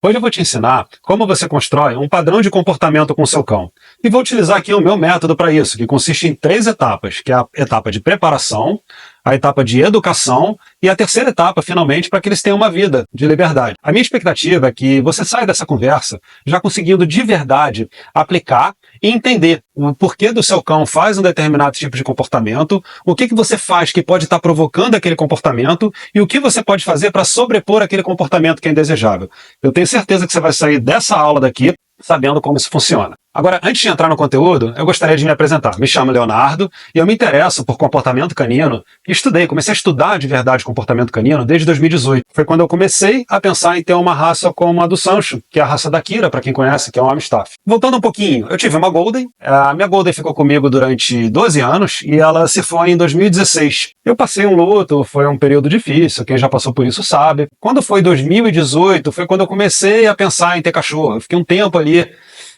Hoje eu vou te ensinar como você constrói um padrão de comportamento com o seu cão. E vou utilizar aqui o meu método para isso, que consiste em 3 etapas, que é a etapa de preparação, a etapa de educação e a terceira etapa, finalmente, para que eles tenham uma vida de liberdade. A minha expectativa é que você saia dessa conversa já conseguindo de verdade aplicar e entender o porquê do seu cão faz um determinado tipo de comportamento, o que você faz que pode estar provocando aquele comportamento e o que você pode fazer para sobrepor aquele comportamento que é indesejável. Eu tenho certeza que você vai sair dessa aula daqui sabendo como isso funciona. Agora, antes de entrar no conteúdo, eu gostaria de me apresentar. Me chamo Leonardo e eu me interesso por comportamento canino e comecei a estudar de verdade comportamento canino desde 2018. Foi quando eu comecei a pensar em ter uma raça como a do Sancho, que é a raça da Kira, para quem conhece, que é um Amstaff. Voltando um pouquinho, eu tive uma Golden. A minha Golden ficou comigo durante 12 anos e ela se foi em 2016. Eu passei um luto, foi um período difícil, quem já passou por isso sabe. Quando foi 2018, foi quando eu comecei a pensar em ter cachorro. Eu fiquei um tempo ali,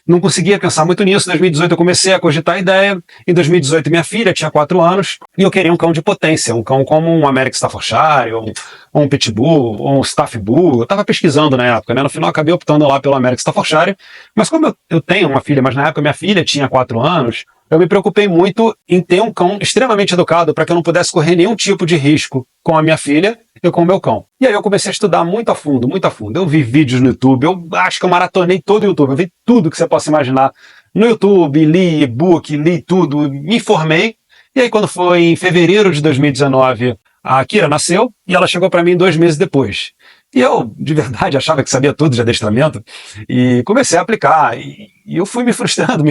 não conseguia pensar muito nisso. Em 2018 eu comecei a cogitar a ideia. Em 2018 minha filha tinha 4 anos e eu queria um cão de potência, um cão como um American Staffordshire, ou um Pitbull, ou um Staff Bull. Eu estava pesquisando na época, né? No final acabei optando lá pelo American Staffordshire. Mas como eu tenho uma filha, mas na época minha filha tinha 4 anos, eu me preocupei muito em ter um cão extremamente educado para que eu não pudesse correr nenhum tipo de risco com a minha filha e com o meu cão. E aí eu comecei a estudar muito a fundo, muito a fundo. Eu vi vídeos no YouTube, eu acho que eu maratonei todo o YouTube, eu vi tudo que você possa imaginar no YouTube, li e-book, li tudo, me informei. E aí quando foi em fevereiro de 2019, a Kira nasceu e ela chegou para mim 2 meses depois. E eu, de verdade, achava que sabia tudo de adestramento e comecei a aplicar. E eu fui me frustrando,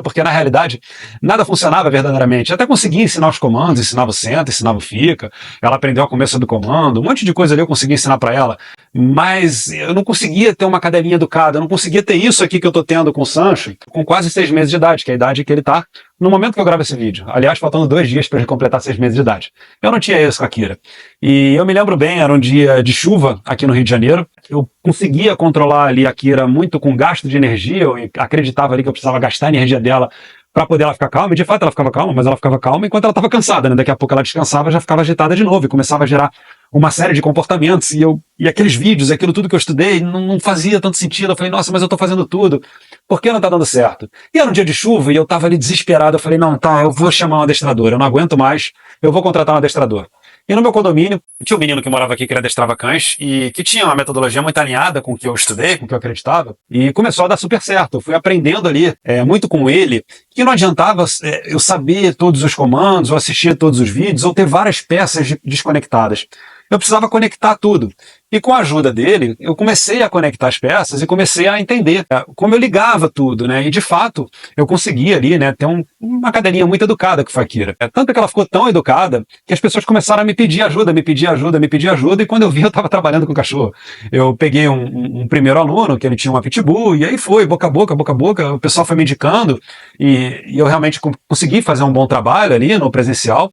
porque na realidade nada funcionava verdadeiramente. Até consegui ensinar os comandos, ensinava o senta, ensinava o fica. Ela aprendeu a começo do comando, um monte de coisa ali eu consegui ensinar para ela. Mas eu não conseguia ter uma cadelinha educada, eu não conseguia ter isso aqui que eu tô tendo com o Sancho, com quase 6 meses de idade, que é a idade que ele tá no momento que eu gravo esse vídeo. Aliás, faltando 2 dias para ele completar 6 meses de idade. Eu não tinha isso com a Kira. E eu me lembro bem, era um dia de chuva aqui no Rio de Janeiro. Eu conseguia controlar ali a Kira muito com gasto de energia, eu acreditava ali que eu precisava gastar a energia dela para poder ela ficar calma, e de fato ela ficava calma, mas ela ficava calma enquanto ela estava cansada, né? Daqui a pouco ela descansava, já ficava agitada de novo e começava a gerar uma série de comportamentos, e aqueles vídeos, aquilo tudo que eu estudei, não fazia tanto sentido. Eu falei, nossa, mas eu tô fazendo tudo, por que não tá dando certo? E era um dia de chuva, e eu tava ali desesperado, eu falei, não, tá, eu vou chamar um adestrador, eu não aguento mais, eu vou contratar um adestrador. E no meu condomínio, tinha um menino que morava aqui que ele adestrava cães e que tinha uma metodologia muito alinhada com o que eu estudei, com o que eu acreditava, e começou a dar super certo. Eu fui aprendendo ali, muito com ele, que não adiantava eu saber todos os comandos, ou assistir todos os vídeos, ou ter várias peças desconectadas. Eu precisava conectar tudo. E com a ajuda dele, eu comecei a conectar as peças e comecei a entender como eu ligava tudo, né? E de fato, eu consegui ali, né, ter uma cadelinha muito educada que foi a Kira. Tanto que ela ficou tão educada que as pessoas começaram a me pedir ajuda, e quando eu vi, eu estava trabalhando com o cachorro. Eu peguei um primeiro aluno, que ele tinha uma Pitbull, e aí foi, boca a boca, o pessoal foi me indicando, e eu realmente consegui fazer um bom trabalho ali no presencial.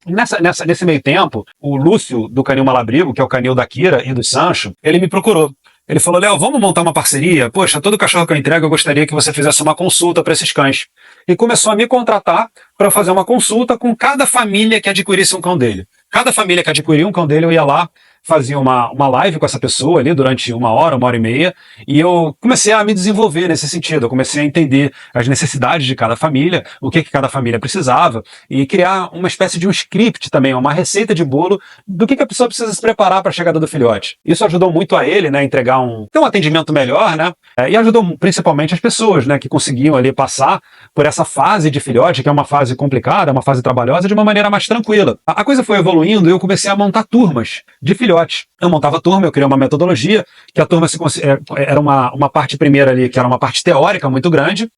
Nesse meio tempo, o Lúcio, do Canil Malabrigo, que é o canil da Kira e do Sancho, ele me procurou. Ele falou, Léo, vamos montar uma parceria? Poxa, todo cachorro que eu entrego, eu gostaria que você fizesse uma consulta para esses cães. E começou a me contratar para fazer uma consulta com cada família que adquirisse um cão dele. Cada família que adquiria um cão dele, eu ia lá, fazia uma live com essa pessoa ali durante 1 hora e meia, e eu comecei a me desenvolver nesse sentido. Eu comecei a entender as necessidades de cada família, o que cada família precisava, e criar uma espécie de um script também, uma receita de bolo do que a pessoa precisa se preparar para a chegada do filhote. Isso ajudou muito a ele, né, entregar ter um atendimento melhor, né, e ajudou principalmente as pessoas, né, que conseguiam ali passar por essa fase de filhote, que é uma fase complicada, uma fase trabalhosa, de uma maneira mais tranquila. A coisa foi evoluindo e eu comecei a montar turmas de filhote. Eu montava a turma, eu criei uma metodologia, que a turma era uma parte primeira ali, que era uma parte teórica muito grande,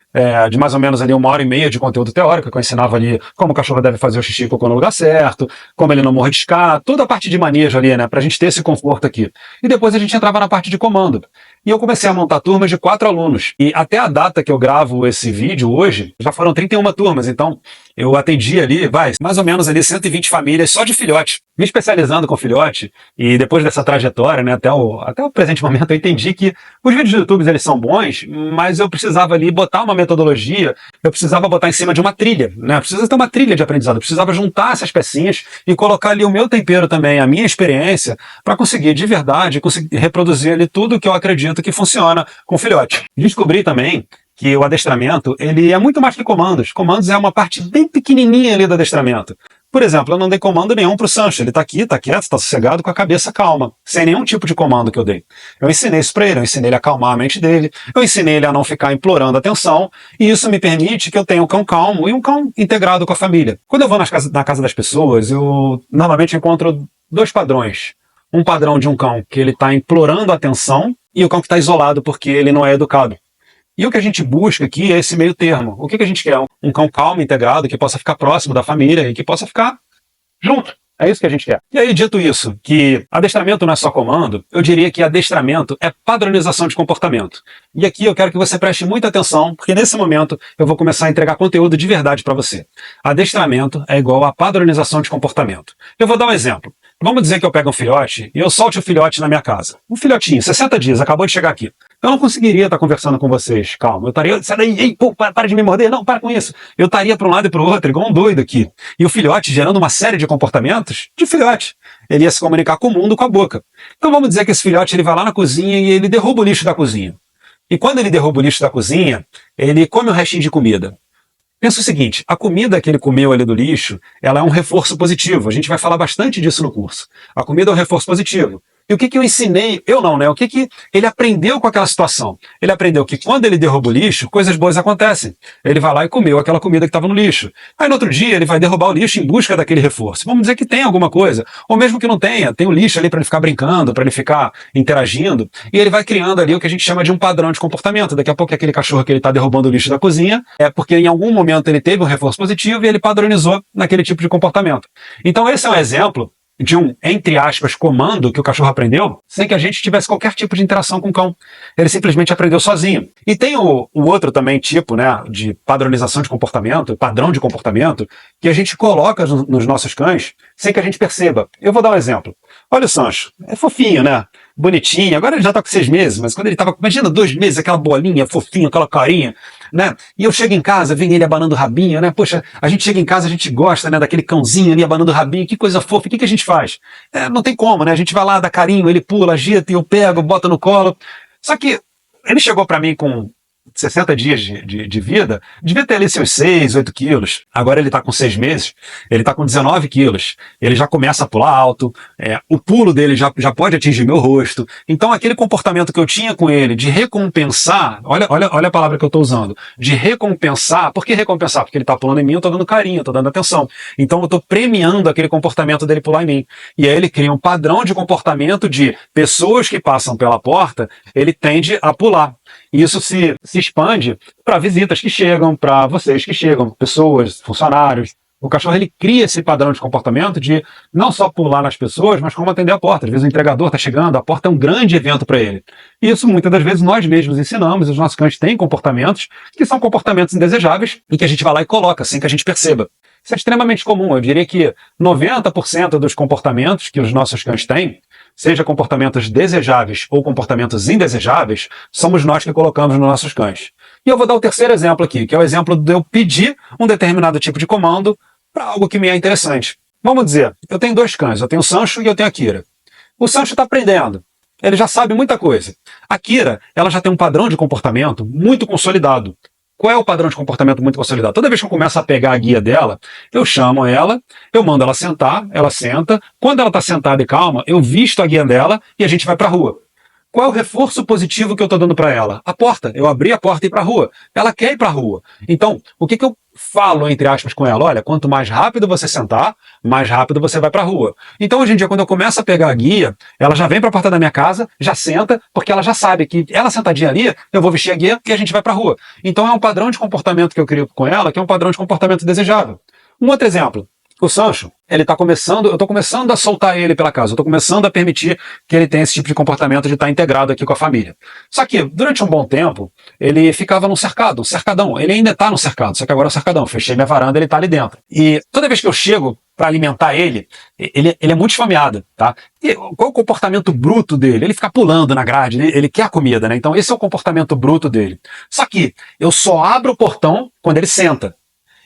de mais ou menos ali 1 hora e meia de conteúdo teórico, que eu ensinava ali como o cachorro deve fazer o xixi e cocô no lugar certo, como ele não mordiscar, toda a parte de manejo ali, né, pra gente ter esse conforto aqui. E depois a gente entrava na parte de comando. E eu comecei a montar turmas de 4 alunos. E até a data que eu gravo esse vídeo hoje, já foram 31 turmas. Então, eu atendi ali, mais ou menos ali 120 famílias só de filhote, me especializando com filhote, e depois dessa trajetória, né, até o presente momento, eu entendi que os vídeos do YouTube, eles são bons, mas eu precisava ali botar uma metodologia, eu precisava botar em cima de uma trilha, né, precisa ter uma trilha de aprendizado, eu precisava juntar essas pecinhas e colocar ali o meu tempero também, a minha experiência, para conseguir de verdade, conseguir reproduzir ali tudo que eu acredito que funciona com filhote. Descobri também que o adestramento, ele é muito mais que comandos. Comandos é uma parte bem pequenininha ali do adestramento. Por exemplo, eu não dei comando nenhum para o Sancho. Ele está aqui, está quieto, está sossegado, com a cabeça calma, sem nenhum tipo de comando que eu dei. Eu ensinei isso para ele, eu ensinei ele a acalmar a mente dele, eu ensinei ele a não ficar implorando atenção, e isso me permite que eu tenha um cão calmo e um cão integrado com a família. Quando eu vou na casa das pessoas, eu normalmente encontro dois padrões. Um padrão de um cão que ele está implorando atenção e o cão que está isolado porque ele não é educado. E o que a gente busca aqui é esse meio termo. O que a gente quer? Um cão calmo, integrado, que possa ficar próximo da família e que possa ficar junto. É isso que a gente quer. E aí, dito isso, que adestramento não é só comando, eu diria que adestramento é padronização de comportamento. E aqui eu quero que você preste muita atenção, porque nesse momento eu vou começar a entregar conteúdo de verdade para você. Adestramento é igual a padronização de comportamento. Eu vou dar um exemplo. Vamos dizer que eu pego um filhote e eu solte o filhote na minha casa. Um filhotinho, 60 dias, acabou de chegar aqui. Eu não conseguiria estar conversando com vocês, calma. Eu estaria, sai daí, ei, pô, para de me morder, não, para com isso. Eu estaria para um lado e para o outro, igual um doido aqui. E o filhote gerando uma série de comportamentos de filhote. Ele ia se comunicar com o mundo com a boca. Então vamos dizer que esse filhote ele vai lá na cozinha e ele derruba o lixo da cozinha. E quando ele derruba o lixo da cozinha, ele come o restinho de comida. Pensa o seguinte, a comida que ele comeu ali do lixo, ela é um reforço positivo. A gente vai falar bastante disso no curso. A comida é um reforço positivo. E o que eu ensinei? Eu não, né? O que ele aprendeu com aquela situação? Ele aprendeu que quando ele derruba o lixo, coisas boas acontecem. Ele vai lá e comeu aquela comida que estava no lixo. Aí no outro dia ele vai derrubar o lixo em busca daquele reforço. Vamos dizer que tem alguma coisa. Ou mesmo que não tenha, tem o lixo ali para ele ficar brincando, para ele ficar interagindo. E ele vai criando ali o que a gente chama de um padrão de comportamento. Daqui a pouco aquele cachorro que ele está derrubando o lixo da cozinha é porque em algum momento ele teve um reforço positivo e ele padronizou naquele tipo de comportamento. Então esse é um exemplo de um, entre aspas, comando que o cachorro aprendeu, sem que a gente tivesse qualquer tipo de interação com o cão. Ele simplesmente aprendeu sozinho. E tem o outro também tipo, né, de padronização de comportamento, padrão de comportamento, que a gente coloca nos nossos cães sem que a gente perceba. Eu vou dar um exemplo. Olha o Sancho, é fofinho, né? Bonitinho, agora ele já tá com 6 meses, mas quando ele tava, imagina 2 meses, aquela bolinha fofinha, aquela carinha, né? E eu chego em casa, vem ele abanando o rabinho, né? Poxa, a gente chega em casa, a gente gosta, né, daquele cãozinho ali abanando o rabinho, que coisa fofa, o que a gente faz? Não tem como, né? A gente vai lá, dá carinho, ele pula, agita, e eu pego, boto no colo. Só que ele chegou pra mim com 60 dias de vida, devia ter ali seus 6, 8 quilos. Agora ele está com 6 meses, ele está com 19 quilos. Ele já começa a pular alto, o pulo dele já pode atingir meu rosto. Então aquele comportamento que eu tinha com ele de recompensar, olha a palavra que eu estou usando, de recompensar. Por que recompensar? Porque ele está pulando em mim, eu estou dando carinho, eu estou dando atenção. Então eu estou premiando aquele comportamento dele pular em mim. E aí ele cria um padrão de comportamento de pessoas que passam pela porta, ele tende a pular. E isso se expande para visitas que chegam, para vocês que chegam, pessoas, funcionários. O cachorro ele cria esse padrão de comportamento de não só pular nas pessoas, mas como atender a porta. Às vezes o entregador está chegando, a porta é um grande evento para ele. E isso muitas das vezes nós mesmos ensinamos, os nossos cães têm comportamentos que são comportamentos indesejáveis e que a gente vai lá e coloca sem que a gente perceba. Isso é extremamente comum. Eu diria que 90% dos comportamentos que os nossos cães têm, seja comportamentos desejáveis ou comportamentos indesejáveis, somos nós que colocamos nos nossos cães. E eu vou dar o terceiro exemplo aqui, que é o exemplo de eu pedir um determinado tipo de comando para algo que me é interessante. Vamos dizer, eu tenho 2 cães, eu tenho o Sancho e eu tenho a Kira. O Sancho está aprendendo, ele já sabe muita coisa. A Kira, ela já tem um padrão de comportamento muito consolidado. Qual é o padrão de comportamento muito consolidado? Toda vez que eu começo a pegar a guia dela, eu chamo ela, eu mando ela sentar, ela senta. Quando ela está sentada e calma, eu visto a guia dela e a gente vai para a rua. Qual é o reforço positivo que eu estou dando para ela? A porta. Eu abri a porta e ir para a rua. Ela quer ir para a rua. Então, o que eu falo, entre aspas, com ela? Olha, quanto mais rápido você sentar, mais rápido você vai para a rua. Então, hoje em dia, quando eu começo a pegar a guia, ela já vem para a porta da minha casa, já senta, porque ela já sabe que ela sentadinha ali, eu vou vestir a guia e a gente vai para a rua. Então, é um padrão de comportamento que eu crio com ela, que é um padrão de comportamento desejável. Um outro exemplo. O Sancho, eu tô começando a soltar ele pela casa, eu tô começando a permitir que ele tenha esse tipo de comportamento de estar integrado aqui com a família. Só que, durante um bom tempo, ele ficava num cercado, um cercadão. Ele ainda tá no cercado, só que agora é um cercadão. Fechei minha varanda, ele tá ali dentro. E toda vez que eu chego para alimentar ele é muito esfomeado, tá? E qual é o comportamento bruto dele? Ele fica pulando na grade, ele quer comida, né? Então esse é o comportamento bruto dele. Só que eu só abro o portão quando ele senta.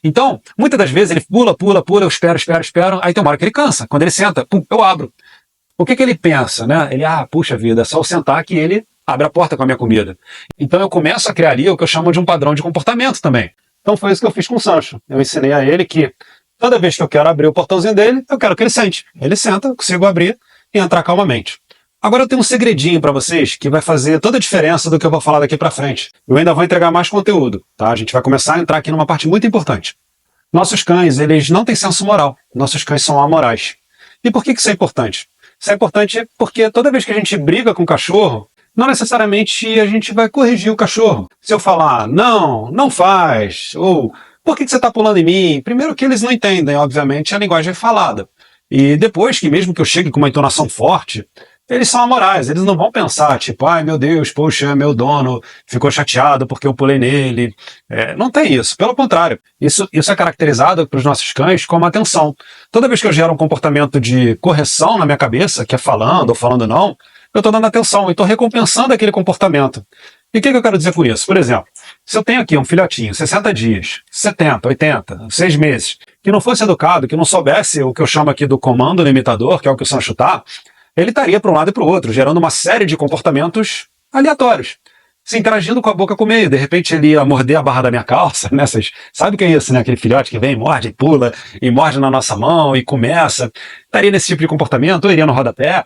Então, muitas das vezes ele pula, eu espero, aí tem uma hora que ele cansa. Quando ele senta, pum, eu abro. O que ele pensa, né? Ele, puxa vida, é só eu sentar que ele abre a porta com a minha comida. Então eu começo a criar ali o que eu chamo de um padrão de comportamento também. Então foi isso que eu fiz com o Sancho. Eu ensinei a ele que toda vez que eu quero abrir o portãozinho dele, eu quero que ele sente. Ele senta, eu consigo abrir e entrar calmamente. Agora eu tenho um segredinho para vocês que vai fazer toda a diferença do que eu vou falar daqui para frente. Eu ainda vou entregar mais conteúdo, tá? A gente vai começar a entrar aqui numa parte muito importante. Nossos cães, eles não têm senso moral. Nossos cães são amorais. E por que isso é importante? Isso é importante porque toda vez que a gente briga com o cachorro, não necessariamente a gente vai corrigir o cachorro. Se eu falar, não faz, ou por que você está pulando em mim? Primeiro que eles não entendem, obviamente, a linguagem falada. E depois que mesmo que eu chegue com uma entonação forte, eles são amorais, eles não vão pensar, tipo, ai meu Deus, poxa, meu dono ficou chateado porque eu pulei nele. Não tem isso, pelo contrário. Isso é caracterizado para os nossos cães como atenção. Toda vez que eu gero um comportamento de correção na minha cabeça, que é falando ou falando não, eu estou dando atenção e estou recompensando aquele comportamento. E o que eu quero dizer com isso? Por exemplo, se eu tenho aqui um filhotinho, 60 dias, 70, 80, 6 meses, que não fosse educado, que não soubesse o que eu chamo aqui do comando limitador, que é o que o Sancho tá, ele estaria para um lado e para o outro, gerando uma série de comportamentos aleatórios, se interagindo com a boca com o meio. De repente ele ia morder a barra da minha calça, né? Vocês sabem o que é isso, né? Aquele filhote que vem, morde e pula, e morde na nossa mão e começa. Estaria nesse tipo de comportamento, ou iria no rodapé,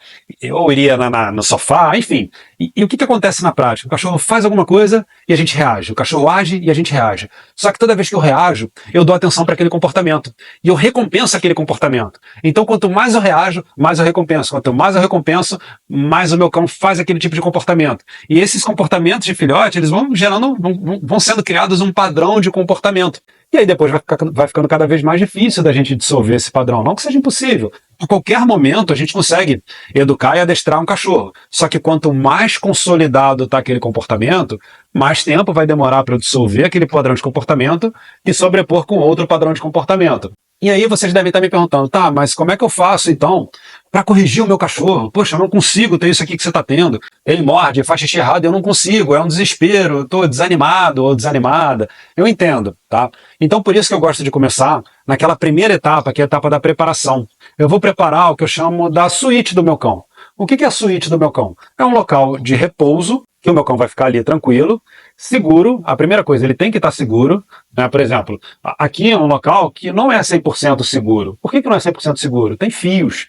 ou iria no sofá, enfim. E o que acontece na prática? O cachorro faz alguma coisa e a gente reage. O cachorro age e a gente reage. Só que toda vez que eu reajo, eu dou atenção para aquele comportamento. E eu recompenso aquele comportamento. Então, quanto mais eu reajo, mais eu recompenso. Quanto mais eu recompenso, mais o meu cão faz aquele tipo de comportamento. E esses comportamentos de filhote, eles vão vão sendo criados um padrão de comportamento. E aí depois vai ficando cada vez mais difícil da gente dissolver esse padrão. Não que seja impossível. A qualquer momento a gente consegue educar e adestrar um cachorro. Só que quanto mais consolidado está aquele comportamento, mais tempo vai demorar para eu dissolver aquele padrão de comportamento e sobrepor com outro padrão de comportamento. E aí vocês devem estar me perguntando, tá, mas como é que eu faço então para corrigir o meu cachorro? Poxa, eu não consigo ter isso aqui que você está tendo. Ele morde, faz xixi errado, eu não consigo, é um desespero, eu estou desanimado ou desanimada. Eu entendo, tá? Então por isso que eu gosto de começar naquela primeira etapa, que é a etapa da preparação. Eu vou preparar o que eu chamo da suíte do meu cão. O que é a suíte do meu cão? É um local de repouso, que o meu cão vai ficar ali tranquilo, seguro. A primeira coisa, ele tem que estar seguro, né? Por exemplo, aqui é um local que não é 100% seguro. Por que não é 100% seguro? Tem fios.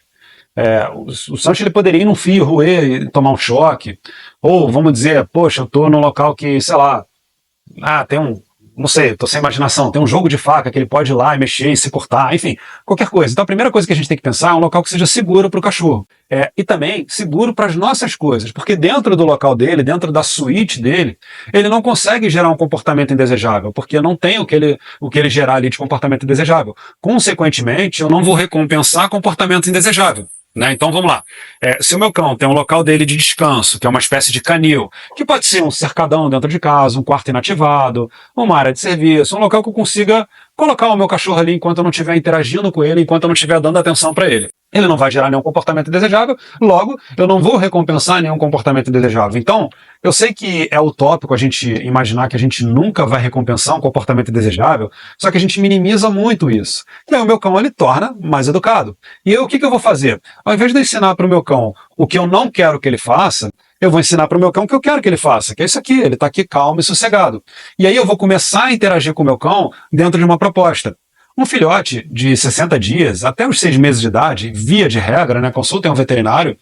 O Sancho ele poderia ir num fio, roer e tomar um choque. Ou, vamos dizer, poxa, eu estou num local que, sei lá, tem não sei, estou sem imaginação, tem um jogo de faca que ele pode ir lá e mexer e se cortar, enfim, qualquer coisa. Então a primeira coisa que a gente tem que pensar é um local que seja seguro para o cachorro. E também seguro para as nossas coisas, porque dentro do local dele, dentro da suíte dele, ele não consegue gerar um comportamento indesejável, porque não tem o que ele gerar ali de comportamento indesejável. Consequentemente, eu não vou recompensar comportamento indesejável. Né? Então vamos lá. Se o meu cão tem um local dele de descanso, que é uma espécie de canil, que pode ser um cercadão dentro de casa, um quarto inativado, uma área de serviço, um local que eu consiga colocar o meu cachorro ali enquanto eu não estiver interagindo com ele, enquanto eu não estiver dando atenção para ele. Ele não vai gerar nenhum comportamento indesejável, logo eu não vou recompensar nenhum comportamento indesejável. Então, eu sei que é utópico a gente imaginar que a gente nunca vai recompensar um comportamento indesejável, só que a gente minimiza muito isso. E aí o meu cão ele torna mais educado. E eu, o que eu vou fazer? Ao invés de eu ensinar para o meu cão o que eu não quero que ele faça, eu vou ensinar para o meu cão o que eu quero que ele faça, que é isso aqui, ele está aqui calmo e sossegado. E aí eu vou começar a interagir com o meu cão dentro de uma proposta. Um filhote de 60 dias, até os 6 meses de idade, via de regra, né, consultem um veterinário,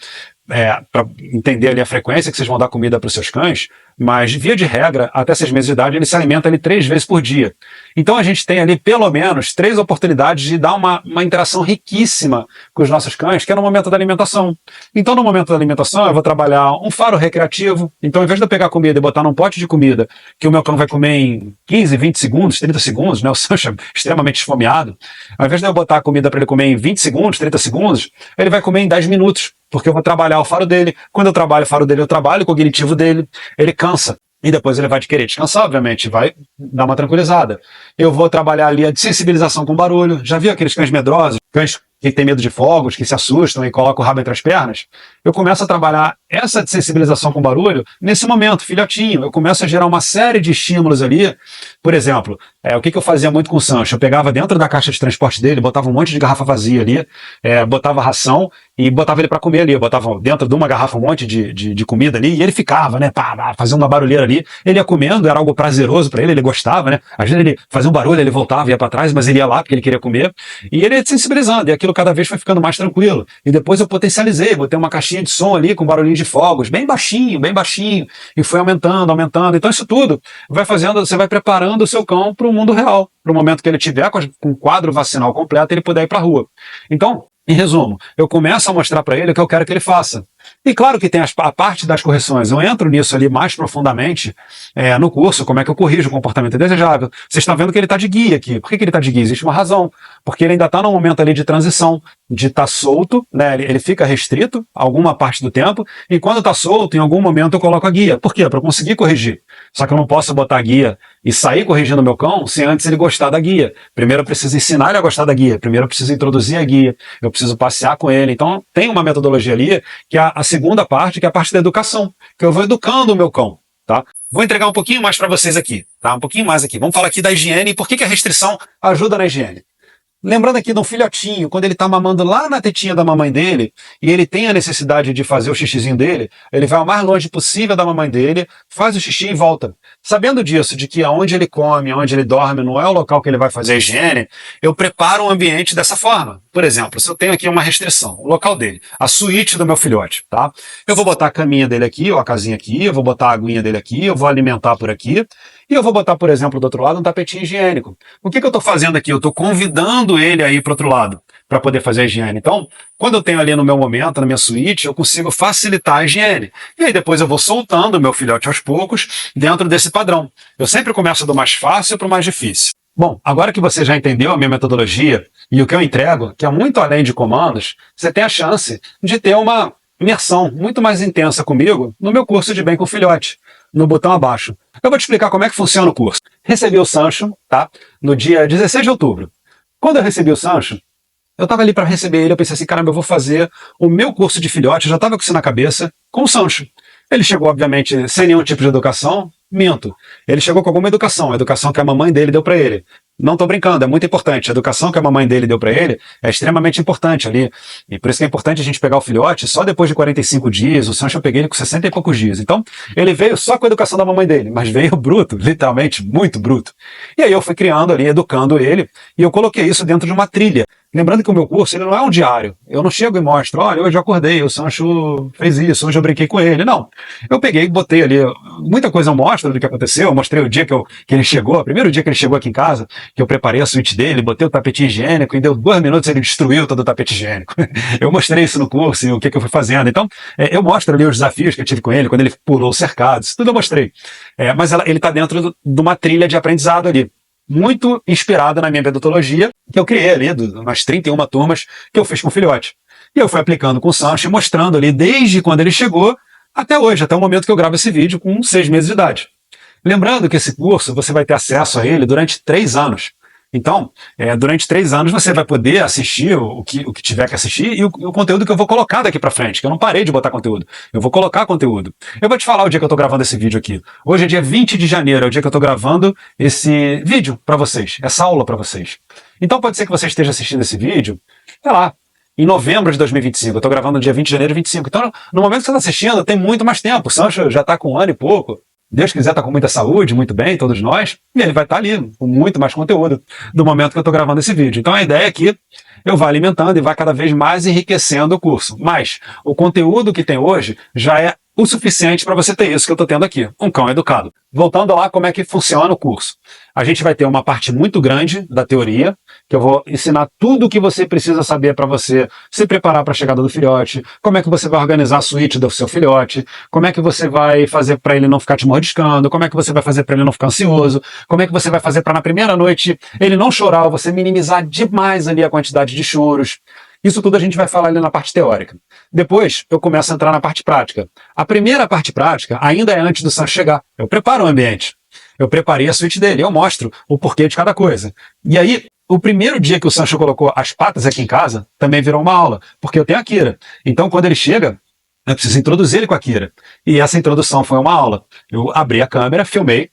para entender ali a frequência que vocês vão dar comida para os seus cães, mas via de regra, até 6 meses de idade, ele se alimenta ali 3 vezes por dia. Então a gente tem ali pelo menos 3 oportunidades de dar uma interação riquíssima com os nossos cães, que é no momento da alimentação. Então no momento da alimentação eu vou trabalhar um faro recreativo. Então ao invés de eu pegar comida e botar num pote de comida, que o meu cão vai comer em 15, 20 segundos, 30 segundos, né? O Sancho é extremamente esfomeado. Ao invés de eu botar a comida para ele comer em 20 segundos, 30 segundos, ele vai comer em 10 minutos. Porque eu vou trabalhar o faro dele. Quando eu trabalho o faro dele, eu trabalho o cognitivo dele. Ele cansa. E depois ele vai querer descansar, obviamente. Vai dar uma tranquilizada. Eu vou trabalhar ali a desensibilização com barulho. Já viu aqueles cães medrosos? Cães que têm medo de fogos, que se assustam e colocam o rabo entre as pernas? Eu começo a trabalhar essa desensibilização com barulho nesse momento, filhotinho. Eu começo a gerar uma série de estímulos ali. Por exemplo, o que eu fazia muito com o Sancho? Eu pegava dentro da caixa de transporte dele, botava um monte de garrafa vazia ali, botava ração e botava ele para comer ali. Eu botava dentro de uma garrafa um monte de comida ali e ele ficava, né, fazendo uma barulheira ali. Ele ia comendo, era algo prazeroso para ele, ele gostava, né? Às vezes ele fazia um barulho, ele voltava, ia para trás, mas ele ia lá porque ele queria comer. E ele ia sensibilizando, e aquilo cada vez foi ficando mais tranquilo. E depois eu potencializei, botei uma caixinha de som ali com barulhinho de fogos, bem baixinho, e foi aumentando, aumentando. Então isso tudo vai fazendo, você vai preparando o seu cão para o mundo real, para o momento que ele tiver com o quadro vacinal completo, ele puder ir para a rua. Então, em resumo, eu começo a mostrar para ele o que eu quero que ele faça. E claro que tem a parte das correções, eu entro nisso ali mais profundamente no curso, como é que eu corrijo o comportamento indesejável. Vocês estão vendo que ele está de guia aqui. Por que ele está de guia? Existe uma razão. Porque ele ainda está num momento ali de transição, de estar solto, né? Ele fica restrito alguma parte do tempo, e quando está solto, em algum momento eu coloco a guia. Por quê? Para eu conseguir corrigir. Só que eu não posso botar a guia e sair corrigindo o meu cão sem antes ele gostar da guia. Primeiro eu preciso ensinar ele a gostar da guia. Primeiro eu preciso introduzir a guia. Eu preciso passear com ele. Então tem uma metodologia ali, que é a segunda parte, que é a parte da educação, que eu vou educando o meu cão, tá? Vou entregar um pouquinho mais para vocês aqui, tá? Um pouquinho mais aqui. Vamos falar aqui da higiene e por que a restrição ajuda na higiene. Lembrando aqui de um filhotinho, quando ele está mamando lá na tetinha da mamãe dele, e ele tem a necessidade de fazer o xixizinho dele, ele vai o mais longe possível da mamãe dele, faz o xixi e volta. Sabendo disso, de que aonde ele come, aonde ele dorme, não é o local que ele vai fazer a higiene, eu preparo o ambiente dessa forma. Por exemplo, se eu tenho aqui uma restrição, o local dele, a suíte do meu filhote, tá? Eu vou botar a caminha dele aqui, ou a casinha aqui, eu vou botar a aguinha dele aqui, eu vou alimentar por aqui, e eu vou botar, por exemplo, do outro lado um tapetinho higiênico. O que eu estou fazendo aqui? Eu estou convidando ele a ir para o outro lado, para poder fazer a higiene. Então, quando eu tenho ali no meu momento, na minha suíte, eu consigo facilitar a higiene. E aí depois eu vou soltando o meu filhote aos poucos dentro desse padrão. Eu sempre começo do mais fácil para o mais difícil. Bom, agora que você já entendeu a minha metodologia e o que eu entrego, que é muito além de comandos, você tem a chance de ter uma imersão muito mais intensa comigo no meu curso de Bem com Filhote, no botão abaixo. Eu vou te explicar como é que funciona o curso. Recebi o Sancho, tá? No dia 16 de outubro. Quando eu recebi o Sancho, eu estava ali para receber ele, eu pensei assim, caramba, eu vou fazer o meu curso de filhote, eu já estava com isso na cabeça, com o Sancho. Ele chegou, obviamente, sem nenhum tipo de educação, minto. Ele chegou com alguma educação, a educação que a mamãe dele deu para ele. Não estou brincando, é muito importante. A educação que a mamãe dele deu para ele é extremamente importante ali. E por isso que é importante a gente pegar o filhote só depois de 45 dias. O Sancho eu peguei ele com 60 e poucos dias. Então, ele veio só com a educação da mamãe dele, mas veio bruto, literalmente, muito bruto. E aí eu fui criando ali, educando ele, e eu coloquei isso dentro de uma trilha. Lembrando que o meu curso ele não é um diário. Eu não chego e mostro, olha, hoje eu acordei, o Sancho fez isso, hoje eu brinquei com ele. Não. Eu peguei e botei ali, muita coisa eu mostro do que aconteceu, eu mostrei o dia que ele chegou, o primeiro dia que ele chegou aqui em casa, que eu preparei a suíte dele, botei o tapete higiênico e deu 2 minutos ele destruiu todo o tapete higiênico. Eu mostrei isso no curso e o que eu fui fazendo. Então, eu mostro ali os desafios que eu tive com ele, quando ele pulou os cercados, tudo eu mostrei. Mas ele está dentro de uma trilha de aprendizado ali, muito inspirada na minha metodologia, que eu criei ali, umas 31 turmas que eu fiz com o filhote. E eu fui aplicando com o Sancho, mostrando ali desde quando ele chegou até hoje, até o momento que eu gravo esse vídeo com 6 meses de idade. Lembrando que esse curso você vai ter acesso a ele durante 3 anos. Então, durante 3 anos você vai poder assistir o que tiver que assistir e o conteúdo que eu vou colocar daqui pra frente, que eu não parei de botar conteúdo. Eu vou colocar conteúdo. Eu vou te falar o dia que eu tô gravando esse vídeo aqui. Hoje é dia 20 de janeiro, é o dia que eu tô gravando esse vídeo pra vocês, essa aula pra vocês. Então pode ser que você esteja assistindo esse vídeo, sei lá, em novembro de 2025. Eu tô gravando no dia 20 de janeiro de 25. Então, no momento que você tá assistindo, tem muito mais tempo. O Sancho já tá com 1 ano e pouco. Deus quiser, tá com muita saúde, muito bem, todos nós, e ele vai estar ali com muito mais conteúdo do momento que eu estou gravando esse vídeo. Então a ideia é que eu vá alimentando e vá cada vez mais enriquecendo o curso. Mas o conteúdo que tem hoje já é o suficiente para você ter isso que eu estou tendo aqui, um cão educado. Voltando lá, como é que funciona o curso? A gente vai ter uma parte muito grande da teoria, que eu vou ensinar tudo o que você precisa saber para você se preparar para a chegada do filhote, como é que você vai organizar a suíte do seu filhote, como é que você vai fazer para ele não ficar te mordiscando, como é que você vai fazer para ele não ficar ansioso, como é que você vai fazer para na primeira noite ele não chorar, ou você minimizar demais ali a quantidade de choros. Isso tudo a gente vai falar ali na parte teórica. Depois, eu começo a entrar na parte prática. A primeira parte prática ainda é antes do Sancho chegar. Eu preparo o ambiente. Eu preparei a suíte dele. Eu mostro o porquê de cada coisa. E aí, o primeiro dia que o Sancho colocou as patas aqui em casa, também virou uma aula. Porque eu tenho a Kira. Então, quando ele chega, eu preciso introduzir ele com a Kira. E essa introdução foi uma aula. Eu abri a câmera, filmei.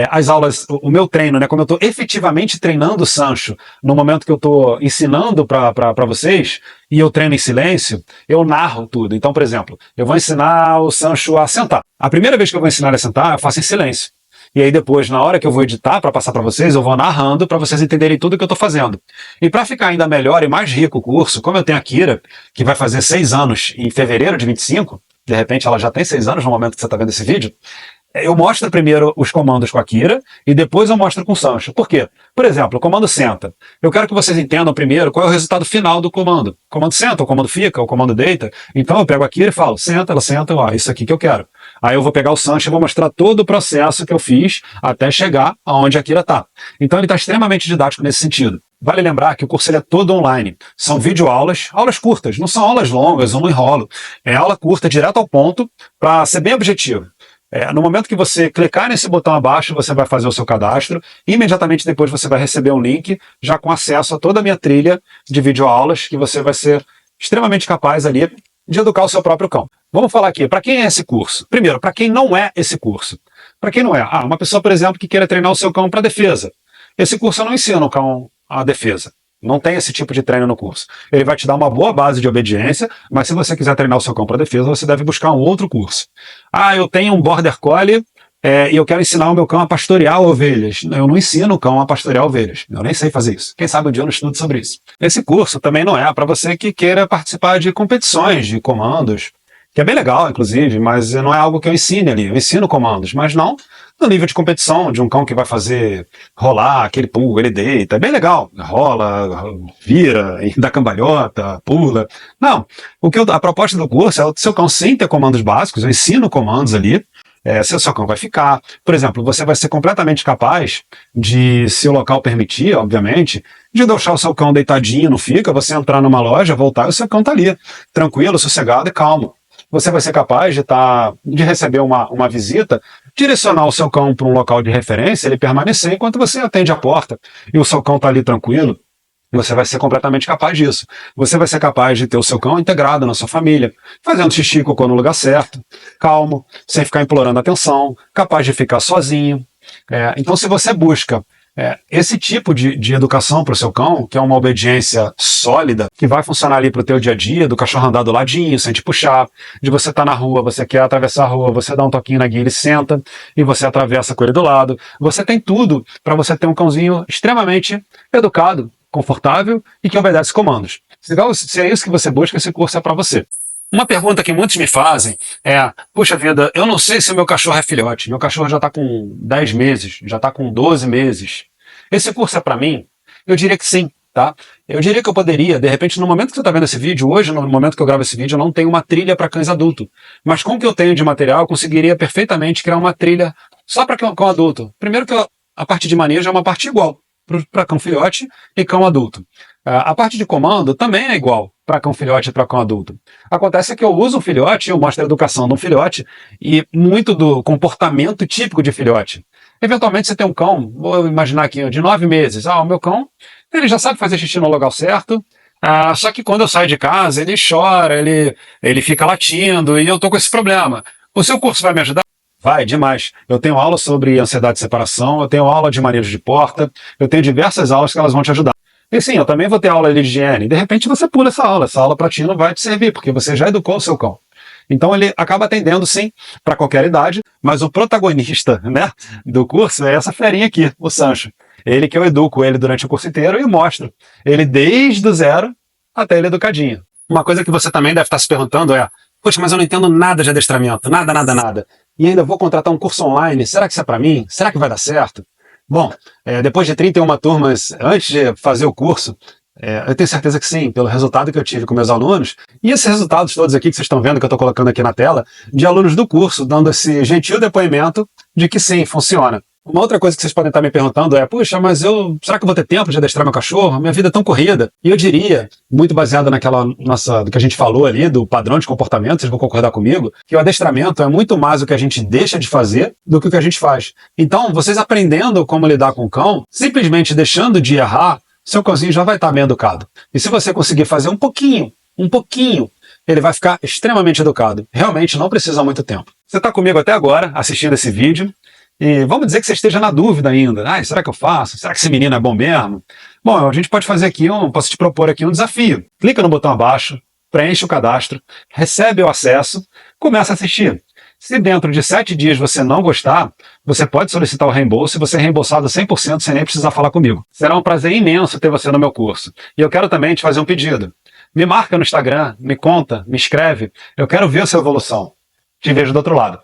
As aulas, o meu treino, né, como eu estou efetivamente treinando o Sancho, no momento que eu estou ensinando para vocês, e eu treino em silêncio, eu narro tudo. Então, por exemplo, eu vou ensinar o Sancho a sentar. A primeira vez que eu vou ensinar ele a sentar, eu faço em silêncio. E aí depois, na hora que eu vou editar para passar para vocês, eu vou narrando para vocês entenderem tudo que eu estou fazendo. E para ficar ainda melhor e mais rico o curso, como eu tenho a Kira, que vai fazer 6 anos em fevereiro de 25, de repente ela já tem 6 anos no momento que você está vendo esse vídeo, eu mostro primeiro os comandos com a Kira e depois eu mostro com o Sancho. Por quê? Por exemplo, o comando senta. Eu quero que vocês entendam primeiro qual é o resultado final do comando. O comando senta, o comando fica, o comando deita. Então eu pego a Kira e falo, senta, ela senta, ó, isso aqui que eu quero. Aí eu vou pegar o Sancho e vou mostrar todo o processo que eu fiz até chegar aonde a Kira está. Então ele está extremamente didático nesse sentido. Vale lembrar que o curso ele é todo online. São videoaulas, aulas curtas, não são aulas longas, eu não enrolo. É aula curta, direto ao ponto, para ser bem objetivo. No momento que você clicar nesse botão abaixo, você vai fazer o seu cadastro. Imediatamente depois você vai receber um link, já com acesso a toda a minha trilha de videoaulas, que você vai ser extremamente capaz ali de educar o seu próprio cão. Vamos falar aqui, para quem é esse curso? Primeiro, para quem não é esse curso. Para quem não é? Uma pessoa, por exemplo, que queira treinar o seu cão para defesa. Esse curso eu não ensino o cão a defesa. Não tem esse tipo de treino no curso. Ele vai te dar uma boa base de obediência, mas se você quiser treinar o seu cão para defesa, você deve buscar um outro curso. Eu tenho um Border Collie e eu quero ensinar o meu cão a pastorear ovelhas. Eu não ensino o cão a pastorear ovelhas. Eu nem sei fazer isso. Quem sabe um dia eu não estudo sobre isso. Esse curso também não é para você que queira participar de competições de comandos, que é bem legal, inclusive, mas não é algo que eu ensine ali. Eu ensino comandos, mas não no nível de competição de um cão que vai fazer rolar, aquele pulo, ele deita. É bem legal. Rola, vira, dá cambalhota, pula. Não. A proposta do curso é o seu cão sim ter comandos básicos. Eu ensino comandos ali. Se o seu cão vai ficar. Por exemplo, você vai ser completamente capaz de, se o local permitir, obviamente, de deixar o seu cão deitadinho, não fica, você entrar numa loja, voltar e o seu cão tá ali, tranquilo, sossegado e calmo. Você vai ser capaz de receber uma visita, direcionar o seu cão para um local de referência, ele permanecer enquanto você atende a porta e o seu cão está ali tranquilo. Você vai ser completamente capaz disso. Você vai ser capaz de ter o seu cão integrado na sua família, fazendo xixi e cocô no lugar certo, calmo, sem ficar implorando atenção, capaz de ficar sozinho. Então, se você busca esse tipo de educação para o seu cão, que é uma obediência sólida, que vai funcionar ali para o teu dia a dia, do cachorro andar do ladinho, sem te puxar, de você estar na rua, você quer atravessar a rua, você dá um toquinho na guia, ele senta, e você atravessa com ele do lado. Você tem tudo para você ter um cãozinho extremamente educado, confortável e que obedece comandos. Se é isso que você busca, esse curso é para você. Uma pergunta que muitos me fazem puxa vida, eu não sei se o meu cachorro é filhote. Meu cachorro já está com 10 meses, já está com 12 meses. Esse curso é para mim? Eu diria que sim, tá? Eu diria que eu poderia, de repente, no momento que você está vendo esse vídeo, hoje, no momento que eu gravo esse vídeo, eu não tenho uma trilha para cães adultos. Mas com o que eu tenho de material, eu conseguiria perfeitamente criar uma trilha só para cão adulto. Primeiro que a parte de manejo é uma parte igual para cão filhote e cão adulto. A parte de comando também é igual para cão filhote e para cão adulto. Acontece que eu uso o filhote, eu mostro a educação de um filhote e muito do comportamento típico de filhote. Eventualmente você tem um cão, vou imaginar aqui, de 9 meses. O meu cão, ele já sabe fazer xixi no lugar certo, só que quando eu saio de casa, ele chora, ele fica latindo e eu tô com esse problema. O seu curso vai me ajudar? Vai, demais. Eu tenho aula sobre ansiedade de separação, eu tenho aula de manejo de porta, eu tenho diversas aulas que elas vão te ajudar. E sim, eu também vou ter aula de higiene. De repente você pula essa aula para ti não vai te servir, porque você já educou o seu cão. Então ele acaba atendendo, sim, para qualquer idade, mas o protagonista, né, do curso é essa ferinha aqui, o Sancho. Ele que eu educo ele durante o curso inteiro e mostro ele desde o zero até ele educadinho. Uma coisa que você também deve estar se perguntando é: poxa, mas eu não entendo nada de adestramento, nada, nada, nada. E ainda vou contratar um curso online, será que isso é para mim? Será que vai dar certo? Bom, depois de 31 turmas, antes de fazer o curso, eu tenho certeza que sim, pelo resultado que eu tive com meus alunos, e esses resultados todos aqui que vocês estão vendo, que eu estou colocando aqui na tela, de alunos do curso, dando esse gentil depoimento de que sim, funciona. Uma outra coisa que vocês podem estar me perguntando é: puxa, mas será que eu vou ter tempo de adestrar meu cachorro? Minha vida é tão corrida. E eu diria, muito baseado naquela do que a gente falou ali, do padrão de comportamento, vocês vão concordar comigo, que o adestramento é muito mais o que a gente deixa de fazer do que o que a gente faz. Então, vocês aprendendo como lidar com o cão, simplesmente deixando de errar, seu cãozinho já vai estar bem educado. E se você conseguir fazer um pouquinho, ele vai ficar extremamente educado. Realmente não precisa muito tempo. Você está comigo até agora, assistindo esse vídeo, e vamos dizer que você esteja na dúvida ainda. Será que eu faço? Será que esse menino é bom mesmo? Bom, a gente pode fazer aqui, posso te propor aqui um desafio. Clica no botão abaixo, preenche o cadastro, recebe o acesso, começa a assistir. Se dentro de 7 dias você não gostar, você pode solicitar o reembolso e você é reembolsado 100% sem nem precisar falar comigo. Será um prazer imenso ter você no meu curso. E eu quero também te fazer um pedido. Me marca no Instagram, me conta, me escreve. Eu quero ver a sua evolução. Te vejo do outro lado.